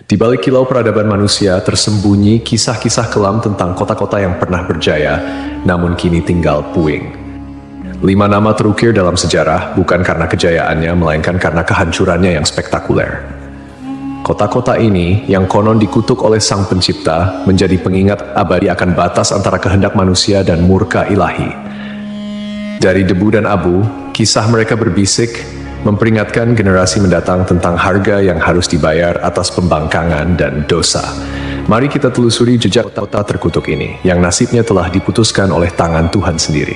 Di balik kilau peradaban manusia tersembunyi kisah-kisah kelam tentang kota-kota yang pernah berjaya, namun kini tinggal puing. 5 nama terukir dalam sejarah bukan karena kejayaannya, melainkan karena kehancurannya yang spektakuler. Kota-kota ini, yang konon dikutuk oleh Sang Pencipta, menjadi pengingat abadi akan batas antara kehendak manusia dan murka ilahi. Dari debu dan abu, kisah mereka berbisik, memperingatkan generasi mendatang tentang harga yang harus dibayar atas pembangkangan dan dosa. Mari kita telusuri jejak kota terkutuk ini, yang nasibnya telah diputuskan oleh tangan Tuhan sendiri.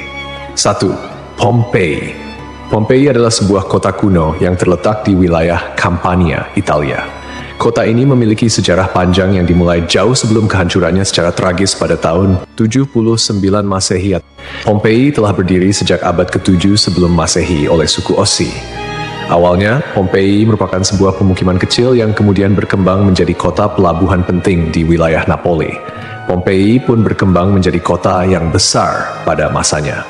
1. Pompei. Pompei adalah sebuah kota kuno yang terletak di wilayah Campania, Italia. Kota ini memiliki sejarah panjang yang dimulai jauh sebelum kehancurannya secara tragis pada tahun 79 Masehi. Pompei telah berdiri sejak abad ke-7 sebelum Masehi oleh suku Ossi. Awalnya, Pompei merupakan sebuah pemukiman kecil yang kemudian berkembang menjadi kota pelabuhan penting di wilayah Napoli. Pompei pun berkembang menjadi kota yang besar pada masanya.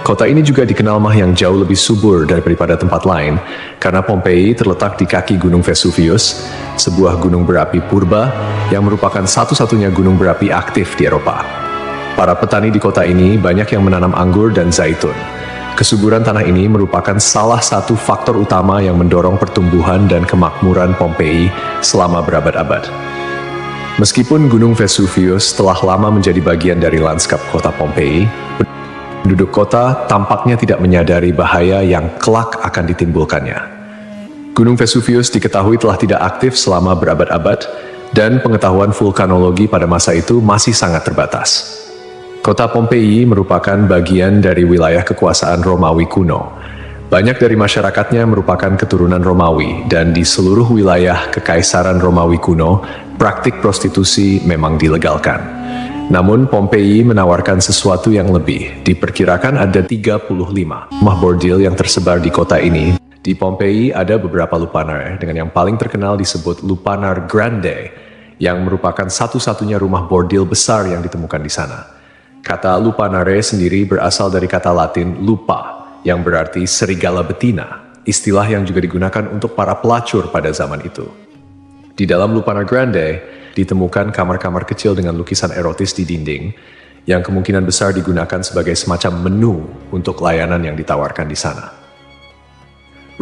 Kota ini juga dikenal yang jauh lebih subur daripada tempat lain, karena Pompei terletak di kaki Gunung Vesuvius, sebuah gunung berapi purba yang merupakan satu-satunya gunung berapi aktif di Eropa. Para petani di kota ini banyak yang menanam anggur dan zaitun. Kesuburan tanah ini merupakan salah satu faktor utama yang mendorong pertumbuhan dan kemakmuran Pompei selama berabad-abad. Meskipun Gunung Vesuvius telah lama menjadi bagian dari lanskap kota Pompei, penduduk kota tampaknya tidak menyadari bahaya yang kelak akan ditimbulkannya. Gunung Vesuvius diketahui telah tidak aktif selama berabad-abad, dan pengetahuan vulkanologi pada masa itu masih sangat terbatas. Kota Pompei merupakan bagian dari wilayah kekuasaan Romawi kuno. Banyak dari masyarakatnya merupakan keturunan Romawi, dan di seluruh wilayah Kekaisaran Romawi kuno, praktik prostitusi memang dilegalkan. Namun Pompei menawarkan sesuatu yang lebih. Diperkirakan ada 35 rumah bordil yang tersebar di kota ini. Di Pompei ada beberapa lupanar, dengan yang paling terkenal disebut Lupanar Grande, yang merupakan satu-satunya rumah bordil besar yang ditemukan di sana. Kata lupanare sendiri berasal dari kata Latin lupa, yang berarti serigala betina, istilah yang juga digunakan untuk para pelacur pada zaman itu. Di dalam Lupanar Grande, ditemukan kamar-kamar kecil dengan lukisan erotis di dinding, yang kemungkinan besar digunakan sebagai semacam menu untuk layanan yang ditawarkan di sana.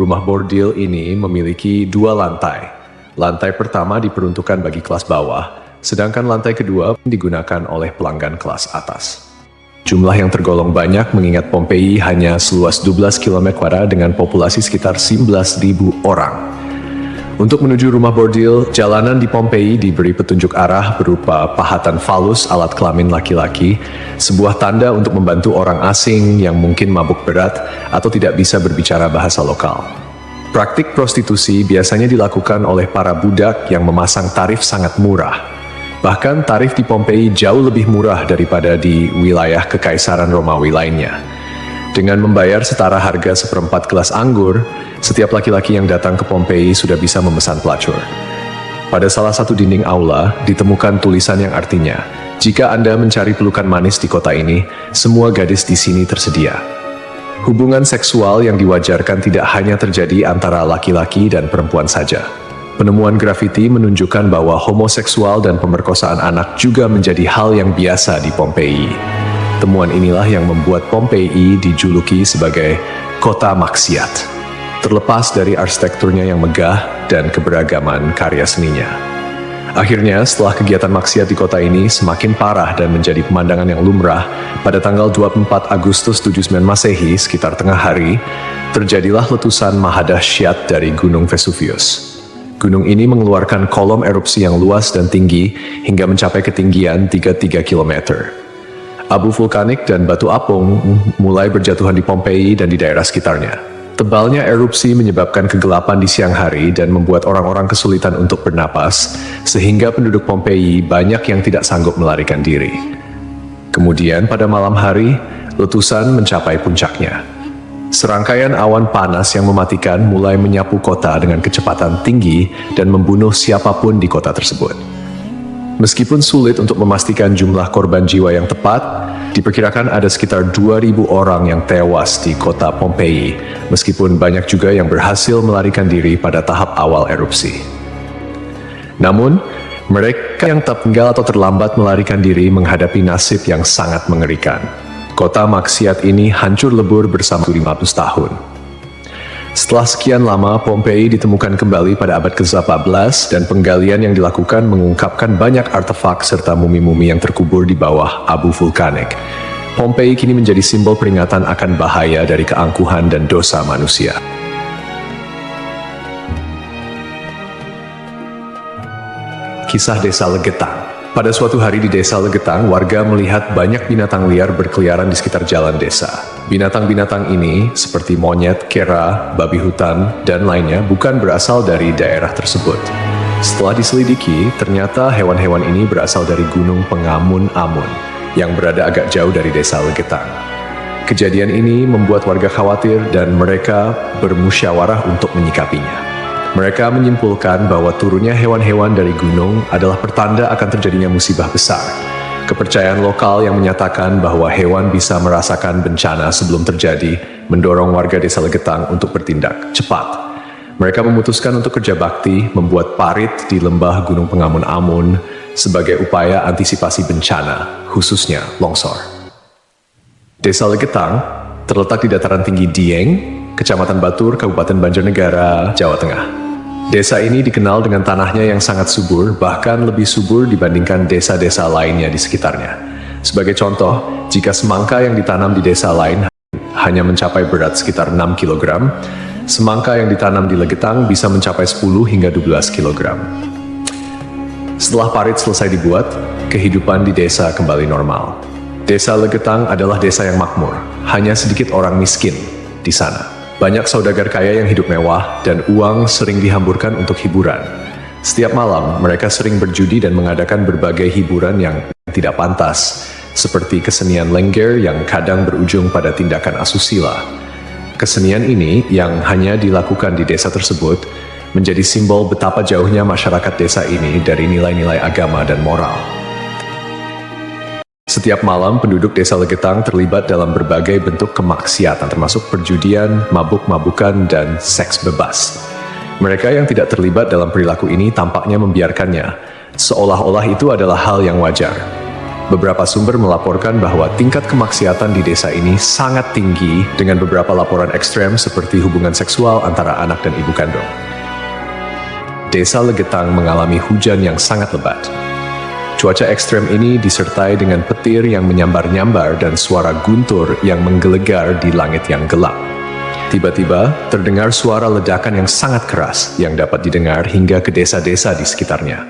Rumah bordil ini memiliki 2 lantai. Lantai pertama diperuntukkan bagi kelas bawah, sedangkan lantai kedua digunakan oleh pelanggan kelas atas. Jumlah yang tergolong banyak mengingat Pompei hanya seluas 12 km² dengan populasi sekitar 11.000 orang. Untuk menuju rumah bordil, jalanan di Pompei diberi petunjuk arah berupa pahatan falus alat kelamin laki-laki, sebuah tanda untuk membantu orang asing yang mungkin mabuk berat atau tidak bisa berbicara bahasa lokal. Praktik prostitusi biasanya dilakukan oleh para budak yang memasang tarif sangat murah. Bahkan tarif di Pompei jauh lebih murah daripada di wilayah Kekaisaran Romawi lainnya. Dengan membayar setara harga seperempat gelas anggur, setiap laki-laki yang datang ke Pompei sudah bisa memesan pelacur. Pada salah satu dinding aula, ditemukan tulisan yang artinya, "Jika Anda mencari pelukan manis di kota ini, semua gadis di sini tersedia." Hubungan seksual yang diwajarkan tidak hanya terjadi antara laki-laki dan perempuan saja. Penemuan grafiti menunjukkan bahwa homoseksual dan pemerkosaan anak juga menjadi hal yang biasa di Pompei. Temuan inilah yang membuat Pompei dijuluki sebagai kota maksiat, terlepas dari arsitekturnya yang megah dan keberagaman karya seninya. Akhirnya, setelah kegiatan maksiat di kota ini semakin parah dan menjadi pemandangan yang lumrah, pada tanggal 24 Agustus 79 Masehi, sekitar tengah hari, terjadilah letusan mahadahsyat dari Gunung Vesuvius. Gunung ini mengeluarkan kolom erupsi yang luas dan tinggi hingga mencapai ketinggian 33 km. Abu vulkanik dan batu apung mulai berjatuhan di Pompei dan di daerah sekitarnya. Tebalnya erupsi menyebabkan kegelapan di siang hari dan membuat orang-orang kesulitan untuk bernapas, sehingga penduduk Pompei banyak yang tidak sanggup melarikan diri. Kemudian pada malam hari, letusan mencapai puncaknya. Serangkaian awan panas yang mematikan mulai menyapu kota dengan kecepatan tinggi dan membunuh siapapun di kota tersebut. Meskipun sulit untuk memastikan jumlah korban jiwa yang tepat, diperkirakan ada sekitar 2.000 orang yang tewas di kota Pompei, meskipun banyak juga yang berhasil melarikan diri pada tahap awal erupsi. Namun, mereka yang tertinggal atau terlambat melarikan diri menghadapi nasib yang sangat mengerikan. Kota maksiat ini hancur lebur bersama 500 tahun. Setelah sekian lama, Pompei ditemukan kembali pada abad ke-14 dan penggalian yang dilakukan mengungkapkan banyak artefak serta mumi-mumi yang terkubur di bawah abu vulkanik. Pompei kini menjadi simbol peringatan akan bahaya dari keangkuhan dan dosa manusia. Kisah Desa Legetang. Pada suatu hari di Desa Legetang, warga melihat banyak binatang liar berkeliaran di sekitar jalan desa. Binatang-binatang ini, seperti monyet, kera, babi hutan, dan lainnya, bukan berasal dari daerah tersebut. Setelah diselidiki, ternyata hewan-hewan ini berasal dari Gunung Pengamun-Amun, yang berada agak jauh dari Desa Legetang. Kejadian ini membuat warga khawatir dan mereka bermusyawarah untuk menyikapinya. Mereka menyimpulkan bahwa turunnya hewan-hewan dari gunung adalah pertanda akan terjadinya musibah besar. Kepercayaan lokal yang menyatakan bahwa hewan bisa merasakan bencana sebelum terjadi mendorong warga Desa Legetang untuk bertindak cepat. Mereka memutuskan untuk kerja bakti membuat parit di lembah Gunung Pengamun-Amun sebagai upaya antisipasi bencana, khususnya longsor. Desa Legetang terletak di dataran tinggi Dieng, Kecamatan Batur, Kabupaten Banjarnegara, Jawa Tengah. Desa ini dikenal dengan tanahnya yang sangat subur, bahkan lebih subur dibandingkan desa-desa lainnya di sekitarnya. Sebagai contoh, jika semangka yang ditanam di desa lain hanya mencapai berat sekitar 6 kg, semangka yang ditanam di Legetang bisa mencapai 10 hingga 12 kg. Setelah parit selesai dibuat, kehidupan di desa kembali normal. Desa Legetang adalah desa yang makmur, hanya sedikit orang miskin di sana. Banyak saudagar kaya yang hidup mewah dan uang sering dihamburkan untuk hiburan. Setiap malam, mereka sering berjudi dan mengadakan berbagai hiburan yang tidak pantas, seperti kesenian lengger yang kadang berujung pada tindakan asusila. Kesenian ini yang hanya dilakukan di desa tersebut menjadi simbol betapa jauhnya masyarakat desa ini dari nilai-nilai agama dan moral. Setiap malam, penduduk Desa Legetang terlibat dalam berbagai bentuk kemaksiatan, termasuk perjudian, mabuk-mabukan, dan seks bebas. Mereka yang tidak terlibat dalam perilaku ini tampaknya membiarkannya, seolah-olah itu adalah hal yang wajar. Beberapa sumber melaporkan bahwa tingkat kemaksiatan di desa ini sangat tinggi, dengan beberapa laporan ekstrem seperti hubungan seksual antara anak dan ibu kandung. Desa Legetang mengalami hujan yang sangat lebat. Cuaca ekstrem ini disertai dengan petir yang menyambar-nyambar dan suara guntur yang menggelegar di langit yang gelap. Tiba-tiba, terdengar suara ledakan yang sangat keras yang dapat didengar hingga ke desa-desa di sekitarnya.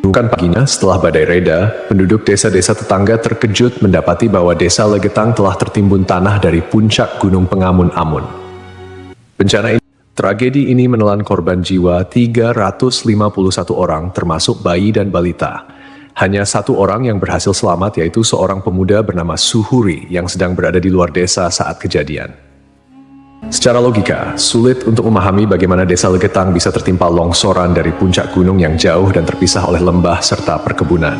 Bukan paginya, setelah badai reda, penduduk desa-desa tetangga terkejut mendapati bahwa Desa Legetang telah tertimbun tanah dari puncak Gunung Pengamun-Amun. Tragedi ini menelan korban jiwa 351 orang, termasuk bayi dan balita. Hanya satu orang yang berhasil selamat, yaitu seorang pemuda bernama Suhuri yang sedang berada di luar desa saat kejadian. Secara logika, sulit untuk memahami bagaimana Desa Legetang bisa tertimpa longsoran dari puncak gunung yang jauh dan terpisah oleh lembah serta perkebunan.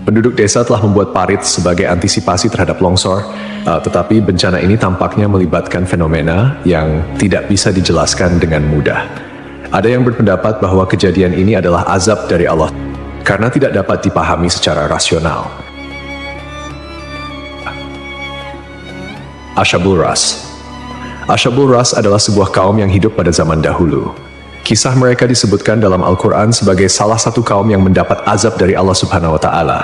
Penduduk desa telah membuat parit sebagai antisipasi terhadap longsor, tetapi bencana ini tampaknya melibatkan fenomena yang tidak bisa dijelaskan dengan mudah. Ada yang berpendapat bahwa kejadian ini adalah azab dari Allah, karena tidak dapat dipahami secara rasional. Ashabul Ras. Ashabul Ras adalah sebuah kaum yang hidup pada zaman dahulu. Kisah mereka disebutkan dalam Al-Quran sebagai salah satu kaum yang mendapat azab dari Allah Subhanahu wa Ta'ala.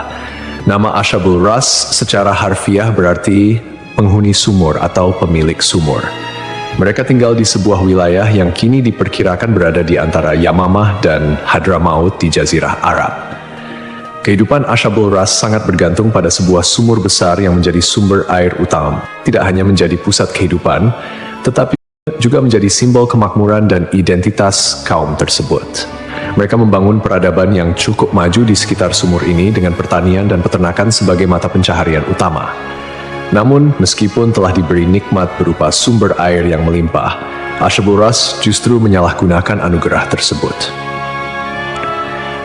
Nama Ashabul Ras secara harfiah berarti penghuni sumur atau pemilik sumur. Mereka tinggal di sebuah wilayah yang kini diperkirakan berada di antara Yamamah dan Hadramaut di Jazirah Arab. Kehidupan Ashabul Ras sangat bergantung pada sebuah sumur besar yang menjadi sumber air utama. Tidak hanya menjadi pusat kehidupan, tetapi juga menjadi simbol kemakmuran dan identitas kaum tersebut. Mereka membangun peradaban yang cukup maju di sekitar sumur ini dengan pertanian dan peternakan sebagai mata pencaharian utama. Namun, meskipun telah diberi nikmat berupa sumber air yang melimpah, Ashabul Ras justru menyalahgunakan anugerah tersebut.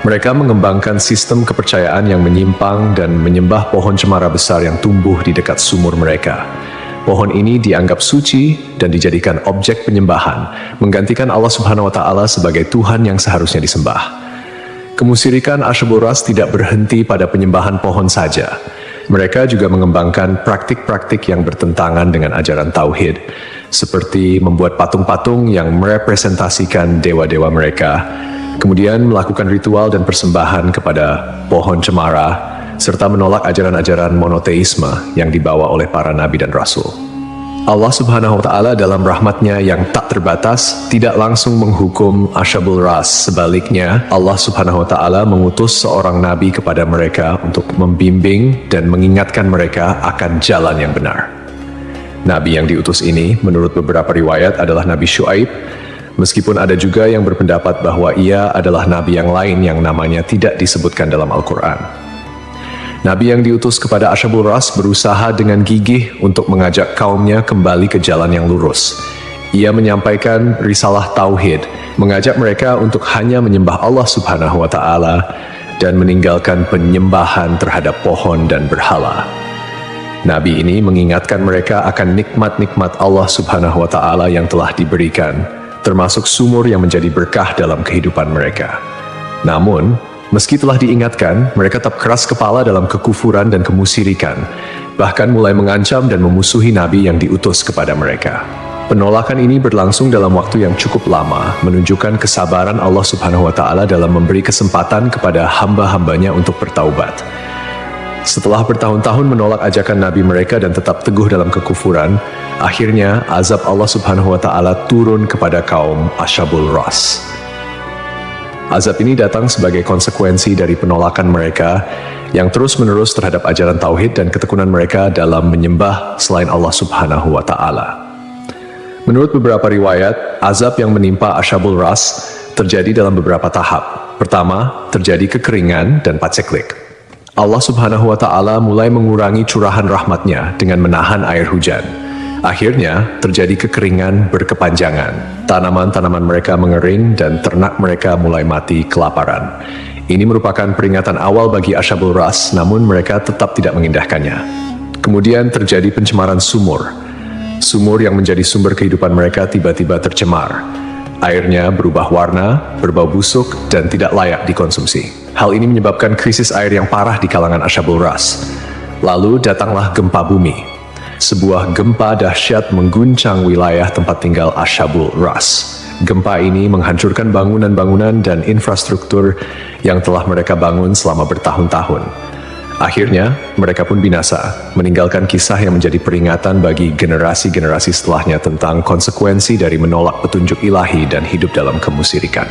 Mereka mengembangkan sistem kepercayaan yang menyimpang dan menyembah pohon cemara besar yang tumbuh di dekat sumur mereka. Pohon ini dianggap suci dan dijadikan objek penyembahan, menggantikan Allah Subhanahu wa Ta'ala sebagai Tuhan yang seharusnya disembah. Kemusyrikan Asyabul Ras tidak berhenti pada penyembahan pohon saja. Mereka juga mengembangkan praktik-praktik yang bertentangan dengan ajaran Tauhid, seperti membuat patung-patung yang merepresentasikan dewa-dewa mereka, kemudian melakukan ritual dan persembahan kepada pohon cemara, serta menolak ajaran-ajaran monoteisme yang dibawa oleh para nabi dan rasul. Allah Subhanahu wa Ta'ala dalam rahmatnya yang tak terbatas tidak langsung menghukum Asyabul Ras. Sebaliknya, Allah Subhanahu wa Ta'ala mengutus seorang nabi kepada mereka untuk membimbing dan mengingatkan mereka akan jalan yang benar. Nabi yang diutus ini, menurut beberapa riwayat, adalah Nabi Syuaib, meskipun ada juga yang berpendapat bahwa ia adalah nabi yang lain yang namanya tidak disebutkan dalam Al-Quran. Nabi yang diutus kepada Asyabul Ras berusaha dengan gigih untuk mengajak kaumnya kembali ke jalan yang lurus. Ia menyampaikan risalah Tauhid, mengajak mereka untuk hanya menyembah Allah Subhanahu wa Ta'ala dan meninggalkan penyembahan terhadap pohon dan berhala. Nabi ini mengingatkan mereka akan nikmat-nikmat Allah Subhanahu wa Ta'ala yang telah diberikan, termasuk sumur yang menjadi berkah dalam kehidupan mereka. Namun, meski telah diingatkan, mereka tetap keras kepala dalam kekufuran dan kemusyrikan, bahkan mulai mengancam dan memusuhi Nabi yang diutus kepada mereka. Penolakan ini berlangsung dalam waktu yang cukup lama, menunjukkan kesabaran Allah Subhanahu wa Ta'ala dalam memberi kesempatan kepada hamba-hambanya untuk bertaubat. Setelah bertahun-tahun menolak ajakan Nabi mereka dan tetap teguh dalam kekufuran, akhirnya azab Allah Subhanahu wa Ta'ala turun kepada kaum Asyabul Ras. Azab ini datang sebagai konsekuensi dari penolakan mereka yang terus-menerus terhadap ajaran Tauhid dan ketekunan mereka dalam menyembah selain Allah Subhanahu wa Ta'ala. Menurut beberapa riwayat, azab yang menimpa Asyabul Ras terjadi dalam beberapa tahap. Pertama, terjadi kekeringan dan paceklik. Allah Subhanahu wa Ta'ala mulai mengurangi curahan rahmatnya dengan menahan air hujan. Akhirnya, terjadi kekeringan berkepanjangan. Tanaman-tanaman mereka mengering dan ternak mereka mulai mati kelaparan. Ini merupakan peringatan awal bagi Asyabul Ras, namun mereka tetap tidak mengindahkannya. Kemudian terjadi pencemaran sumur. Sumur yang menjadi sumber kehidupan mereka tiba-tiba tercemar. Airnya berubah warna, berbau busuk, dan tidak layak dikonsumsi. Hal ini menyebabkan krisis air yang parah di kalangan Asyabul Ras. Lalu datanglah gempa bumi. Sebuah gempa dahsyat mengguncang wilayah tempat tinggal Asyabul Ras. Gempa ini menghancurkan bangunan-bangunan dan infrastruktur yang telah mereka bangun selama bertahun-tahun. Akhirnya, mereka pun binasa, meninggalkan kisah yang menjadi peringatan bagi generasi-generasi setelahnya tentang konsekuensi dari menolak petunjuk ilahi dan hidup dalam kemusyrikan.